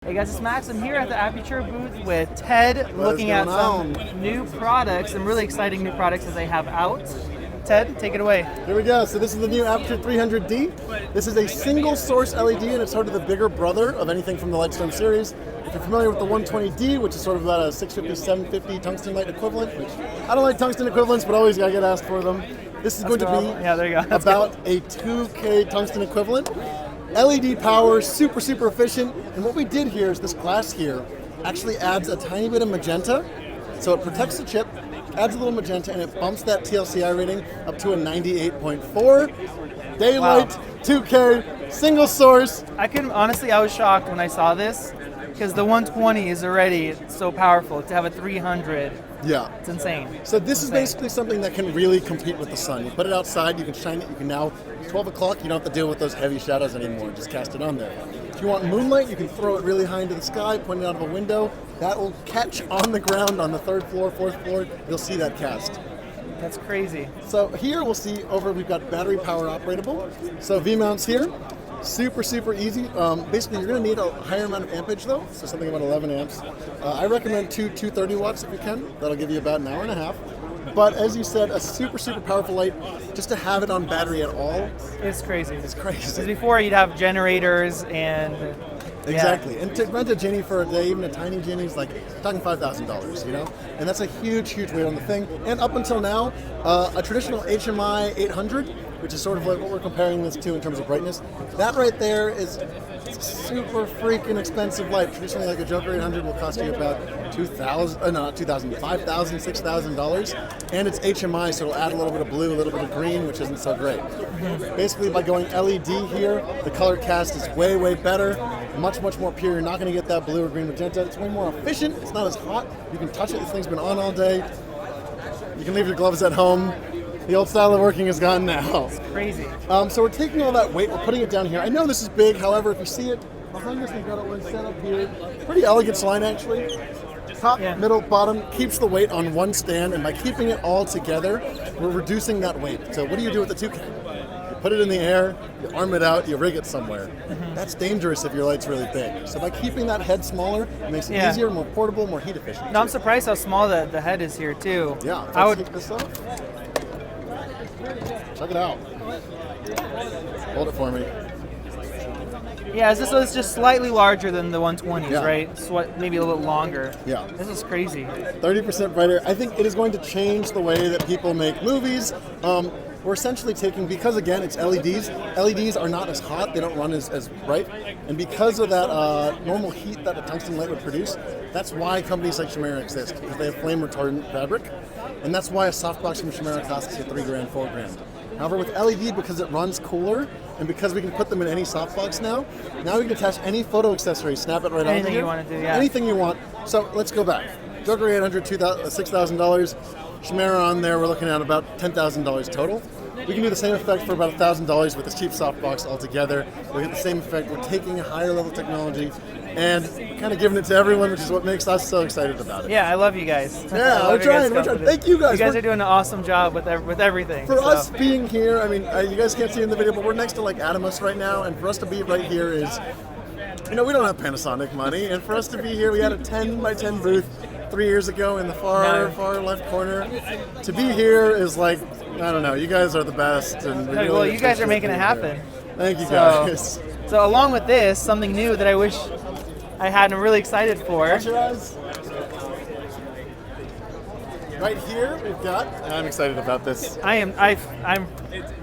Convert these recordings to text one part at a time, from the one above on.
Hey guys, it's Max. I'm here at the Aputure booth with Ted, looking at some new products, some really exciting new products that they have out. Ted, take it away. Here we go. So this is the new Aputure 300D. This is a single source LED, and it's sort of the bigger brother of anything from the Lightstorm series. If you're familiar with the 120D, which is sort of about a 650, 750 tungsten light equivalent, which I don't like tungsten equivalents, but always gotta get asked for them. This is going to be there you go. about a 2K tungsten equivalent. LED power, super efficient. And what we did here is this glass here actually adds a tiny bit of magenta. So it protects the chip, adds a little magenta, and it bumps that TLCI rating up to a 98.4. Daylight, wow. 2K, single source. I was shocked when I saw this, because the 120 is already so powerful. To have a 300, yeah, it's insane. So this is basically something that can really compete with the sun. You put it outside, you can shine it, you can now, 12 o'clock, you don't have to deal with those heavy shadows anymore, just cast it on there. If you want moonlight, you can throw it really high into the sky, point it out of a window. That will catch on the ground on the 3rd floor, 4th floor, you'll see that cast. That's crazy. So here we'll see we've got battery power operatable. So V-mounts here, super easy. Basically you're going to need a higher amount of ampage though, so something about 11 amps. I recommend 230 watts if you can. That'll give you about an hour and a half. But as you said, a super powerful light, just to have it on battery at all. It's crazy. It's crazy. Because before you'd have generators and... Exactly. And to rent a Genie for a day, even a tiny Genie, is like talking $5,000, you know? And that's a huge weight on the thing. And up until now, a traditional HMI 800, which is sort of like what we're comparing this to in terms of brightness, that right there is super freaking expensive light. Traditionally, like a Joker 800 will cost you about $5,000, $6,000. And it's HMI, so it'll add a little bit of blue, a little bit of green, which isn't so great. Basically, by going LED here, the color cast is way better. Much more pure. You're not going to get that blue or green magenta. It's way more efficient. It's not as hot. You can touch it. This thing's been on all day. You can leave your gloves at home. The old style of working is gone now. It's crazy. So we're taking all that weight. We're putting it down here. I know this is big. However, if you see it behind us, we've got it set up here. Pretty elegant line, actually. Top, middle, bottom, keeps the weight on one stand. And by keeping it all together, we're reducing that weight. So what do you do with the 2K? Put it in the air, you arm it out, you rig it somewhere. That's dangerous if your light's really big. So by keeping that head smaller, it makes it easier, more portable, more heat efficient. No, I'm surprised how small the head is here too. Yeah, let's take this off. Check it out. Hold it for me. Yeah, this is just slightly larger than the 120s, right? So maybe a little longer. Yeah. This is crazy. 30% brighter. I think it is going to change the way that people make movies. We're essentially taking, because again, it's LEDs. LEDs are not as hot, they don't run as bright. And because of that normal heat that a tungsten light would produce, that's why companies like Chimera exist, because they have flame retardant fabric. And that's why a softbox from Chimera costs you $3,000, $4,000. However, with LED, because it runs cooler, and because we can put them in any softbox now we can attach any photo accessory, snap it right onto Anything here. you want to do, yeah. Anything you want. So let's go back. Joker 800, $6,000. Chimera on there, we're looking at about $10,000 total. We can do the same effect for about $1,000 with this cheap softbox altogether. We get the same effect. We're taking a higher level technology and kind of giving it to everyone, which is what makes us so excited about it. Yeah, I love you guys. Yeah, we're trying. Thank you guys. You guys are doing an awesome job with everything. For us being here, I mean, you guys can't see in the video, but we're next to like Adamus right now, and for us to be right here is, we don't have Panasonic money, and for us to be here, we had a 10 by 10 booth 3 years ago in the far left corner. To be here is like, I don't know, you guys are the best. And well, you guys are making it happen. Thank you guys. So along with this, something new that I wish I had and I'm really excited for. Watch your eyes. Right here, we've got, and I'm excited about this. I'm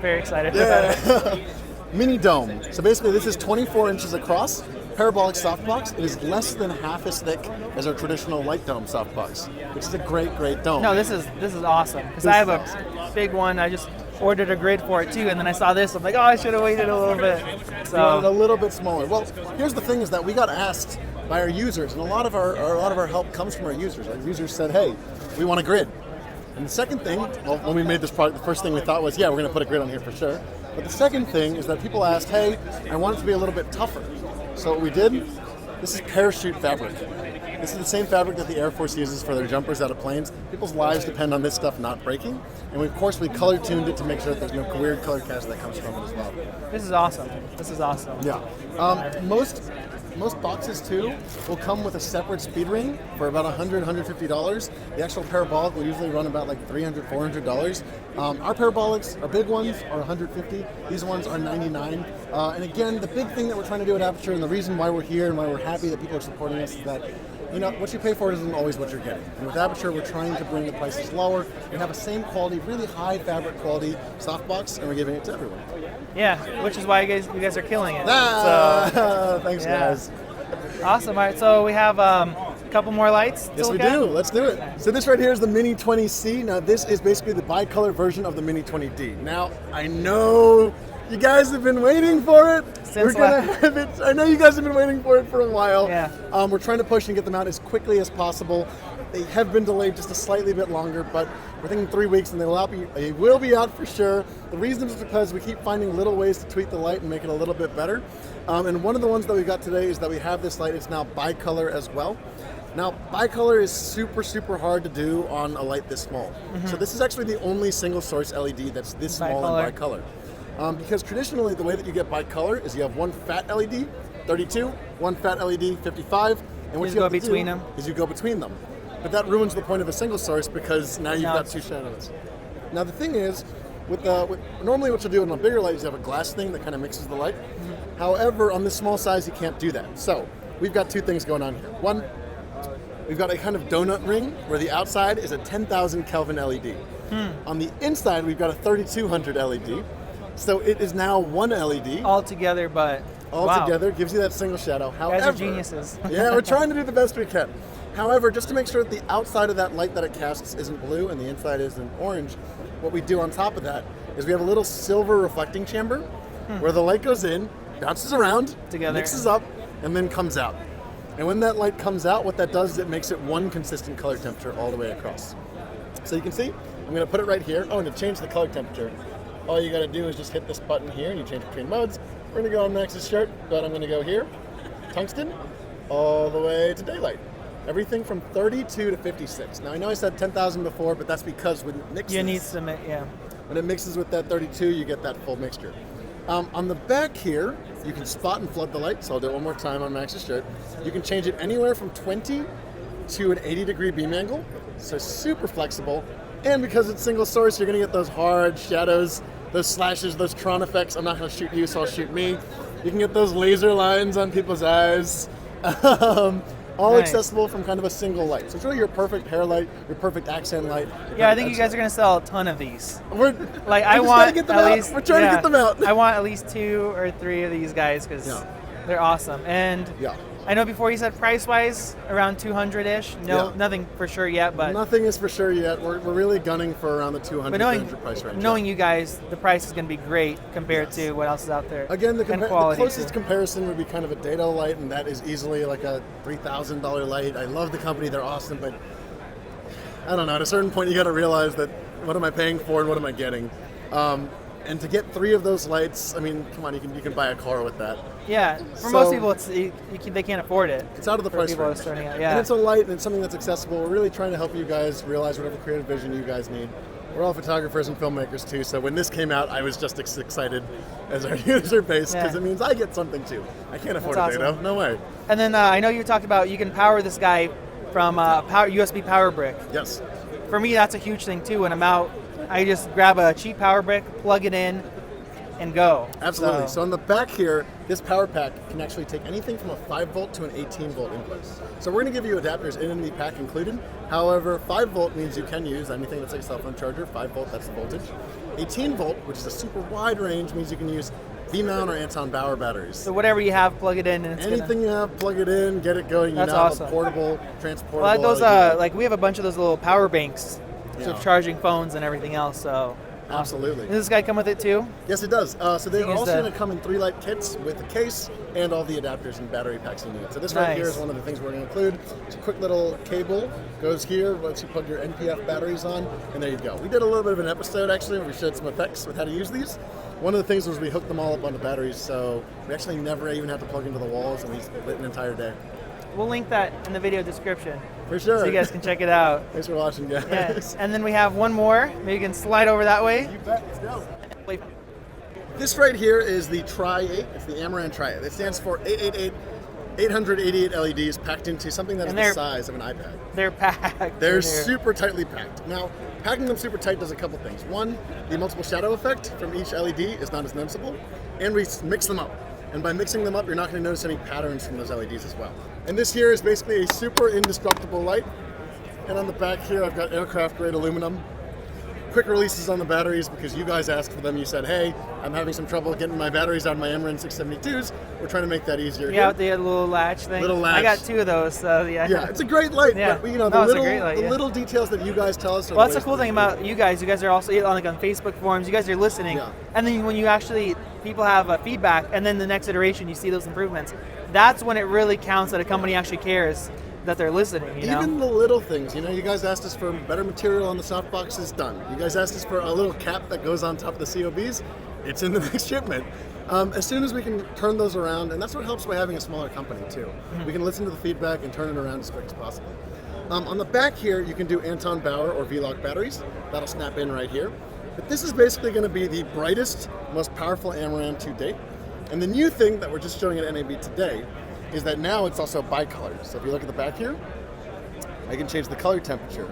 very excited about it. Mini dome. So basically this is 24 inches across. Parabolic softbox. It is less than half as thick as our traditional light dome softbox, which is a great dome. No, this is awesome, because I have a big one. I just ordered a grid for it too, and then I saw this. I'm like, oh, I should have waited a little bit. So you wanted a little bit smaller. Well, here's the thing: is that we got asked by our users, and a lot of our help comes from our users. Our users said, hey, we want a grid. And the second thing, well, when we made this product, the first thing we thought was, yeah, we're going to put a grid on here for sure. But the second thing is that people asked, hey, I want it to be a little bit tougher. So what we did, this is parachute fabric. This is the same fabric that the Air Force uses for their jumpers out of planes. People's lives depend on this stuff not breaking. And of course, we color tuned it to make sure that there's no weird color cast that comes from it as well. This is awesome. This is awesome. Yeah. Most most boxes too will come with a separate speed ring for about $100, $150. The actual parabolic will usually run about like $300, $400. Our parabolics, our big ones, are $150. These ones are $99. And again, the big thing that we're trying to do at Aputure, and the reason why we're here and why we're happy that people are supporting us, is that what you pay for isn't always what you're getting. And with Aputure, we're trying to bring the prices lower and have a same quality, really high fabric quality softbox, and we're giving it to everyone. Yeah, which is why you guys are killing it. Thanks, guys. Awesome. All right, so we have a couple more lights. Yes, we do. Let's do it. So this right here is the Mini 20C. Now this is basically the bicolor version of the Mini 20D. Now I know you guys have been waiting for it. We're gonna have it. I know you guys have been waiting for it for a while. Yeah. We're trying to push and get them out as quickly as possible. They have been delayed just a slightly bit longer, but we're thinking 3 weeks, and they will be out for sure. The reason is because we keep finding little ways to tweak the light and make it a little bit better. And one of the ones that we got today is that we have this light. It's now bicolor as well. Now, bicolor is super, super hard to do on a light this small. Mm-hmm. So this is actually the only single source LED that's this small and bicolor. Because traditionally, the way that you get bicolor is you have one fat LED, 32, one fat LED, 55, and what you go between them is you go between them. But that ruins the point of a single source because now you've got two shadows. Now the thing is, normally what you'll do on a bigger light is you have a glass thing that kind of mixes the light. Mm-hmm. However, on this small size, you can't do that. So we've got two things going on here. One, we've got a kind of donut ring where the outside is a 10,000 Kelvin LED. On the inside, we've got a 3200 LED. So it is now one LED. All together, but together gives you that single shadow. However, you guys are geniuses. Yeah, we're trying to do the best we can. However, just to make sure that the outside of that light that it casts isn't blue and the inside isn't orange, what we do on top of that is we have a little silver reflecting chamber where the light goes in, bounces around, mixes up, and then comes out. And when that light comes out, what that does is it makes it one consistent color temperature all the way across. So you can see, I'm going to put it right here. Oh, and to change the color temperature, all you got to do is just hit this button here and you change between modes. We're going to go on Max's shirt, but I'm going to go here, tungsten, all the way to daylight. Everything from 32 to 56. Now I know I said 10,000 before, but that's because when it mixes, when it mixes with that 32, you get that full mixture. On the back here, you can spot and flood the light. So I'll do it one more time on Max's shirt. You can change it anywhere from 20 to an 80-degree beam angle. So super flexible. And because it's single source, you're going to get those hard shadows, those slashes, those Tron effects. I'm not going to shoot you, so I'll shoot me. You can get those laser lines on people's eyes. All accessible from kind of a single light. So it's really your perfect hair light, your perfect accent light. Yeah, I think you guys are going to sell a ton of these. We're trying to get them out. I want at least 2 or 3 of these guys because they're awesome. And I know before you said price-wise, around 200-ish. Nothing for sure yet, but nothing is for sure yet. We're really gunning for around the 200, 300 price range. Knowing you guys, the price is going to be great compared to what else is out there. Again, the closest comparison would be kind of a dado light, and that is easily like a $3,000 light. I love the company; they're awesome, but I don't know. At a certain point, you got to realize that what am I paying for and what am I getting? And to get 3 of those lights, I mean, come on, you can buy a car with that. Yeah, for most people, they can't afford it. It's out of the price range. Starting out, and it's a light and it's something that's accessible. We're really trying to help you guys realize whatever creative vision you guys need. We're all photographers and filmmakers too, so when this came out, I was just excited as our user base because it means I get something too. I can't afford a dado, no way. And then I know you talked about you can power this guy from USB power brick. Yes. For me, that's a huge thing too. When I'm out, I just grab a cheap power brick, plug it in, and go. Absolutely. So on the back here, this power pack can actually take anything from a 5 volt to an 18 volt input. So we're going to give you adapters in the pack included. However, 5 volt means you can use anything that's like a cell phone charger. 5 volt, that's the voltage. 18 volt, which is a super wide range, means you can use V-mount or Anton Bauer batteries. So whatever you have, plug it in, and it's anything you have, plug it in, get it going. That's awesome. A portable, transportable. Well, those we have a bunch of those little power banks. So charging phones and everything else, so absolutely. Does this guy come with it too? Yes, it does. So they're also going to come in 3 light kits with the case and all the adapters and battery packs you need. So this right here is one of the things we're going to include. It's a quick little cable, goes here, once you plug your NPF batteries on, and there you go. We did a little bit of an episode actually where we showed some effects with how to use these. One of the things was we hooked them all up on the batteries, so we actually never even had to plug into the walls, and we lit an entire day. We'll link that in the video description. For sure. So you guys can check it out. Thanks for watching, guys. Yeah. And then we have one more. Maybe you can slide over that way. You bet. Let's go. This right here is the Tri-8. It's the Amaran Tri-8. It stands for 888 888 LEDs packed into something that is the size of an iPad. They're packed. They're super tightly packed. Now, packing them super tight does a couple things. One, the multiple shadow effect from each LED is not as noticeable, and we mix them up. And by mixing them up, you're not going to notice any patterns from those LEDs as well. And this here is basically a super indestructible light. And on the back here, I've got aircraft grade aluminum. Quick releases on the batteries because you guys asked for them. You said, hey, I'm having some trouble getting my batteries out of my Amaran 672s. We're trying to make that easier. Yeah, with the little latch thing. Little latch. I got 2 of those, so yeah. Yeah, it's a great light, yeah. but you know, the little details that you guys tell us. Well, that's the cool thing about you guys. You guys are also on Facebook forums. You guys are listening, and then when you actually people have feedback, and then the next iteration, you see those improvements. That's when it really counts that a company actually cares that they're listening. Even the little things, you guys asked us for better material on the Softbox, done. You guys asked us for a little cap that goes on top of the COBs, it's in the next shipment. As soon as we can turn those around, and that's what helps by having a smaller company too. We can listen to the feedback and turn it around as quick as possible. On the back here, you can do Anton Bauer or V-Lock batteries. That'll snap in right here. But this is basically going to be the brightest, most powerful Amaran to date. And the new thing that we're just showing at NAB today is that now it's also bicolor. So if you look at the back here, I can change the color temperature.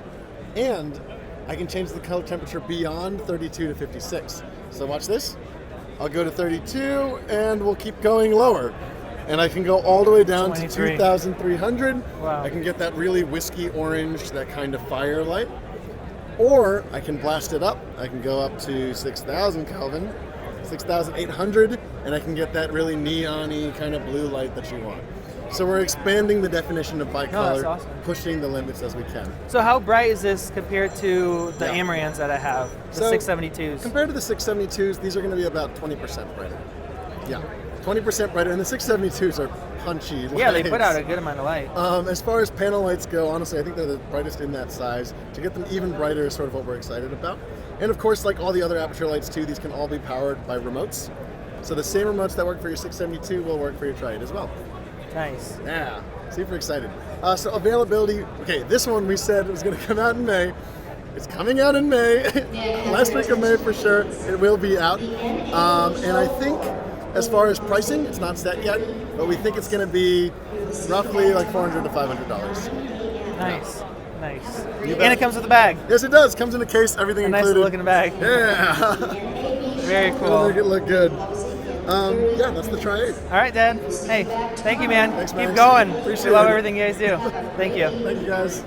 And I can change the color temperature beyond 32 to 56. So watch this. I'll go to 32 and we'll keep going lower. And I can go all the way down 23. To 2,300. Wow. I can get that really whiskey orange, that kind of fire light. Or I can blast it up. I can go up to 6,000 Kelvin, 6,800, and I can get that really neon-y kind of blue light that you want. So we're expanding the definition of bicolor, awesome. Pushing the limits as we can. So how bright is this compared to the Amarans that I have, the 672s? Compared to the 672s, these are going to be about 20% brighter. Yeah, 20% brighter, and the 672s are punchy lights. Yeah, they put out a good amount of light. As far as panel lights go, honestly, I think they're the brightest in that size. To get them even brighter is sort of what we're excited about. And of course, like all the other Aputure lights too, these can all be powered by remotes. So the same remotes that work for your 672 will work for your Tri-8 as well. Nice. Yeah, super excited. So availability, okay, this one we said was going to come out in May. It's coming out in May. Last week of May for sure. It will be out. And I think as far as pricing, it's not set yet, but we think it's going to be roughly like $400 to $500. Nice. Nice. And it comes with a bag. Yes, it does. Comes in a case, everything included. Nice looking bag. Yeah. Very cool. It'll make it look good. Yeah, that's the Tri-8. All right, Dad. Hey, thank you, man. Thanks, Keep Max. going. Appreciate We love it. everything you guys do. Thank you. Thank you, guys.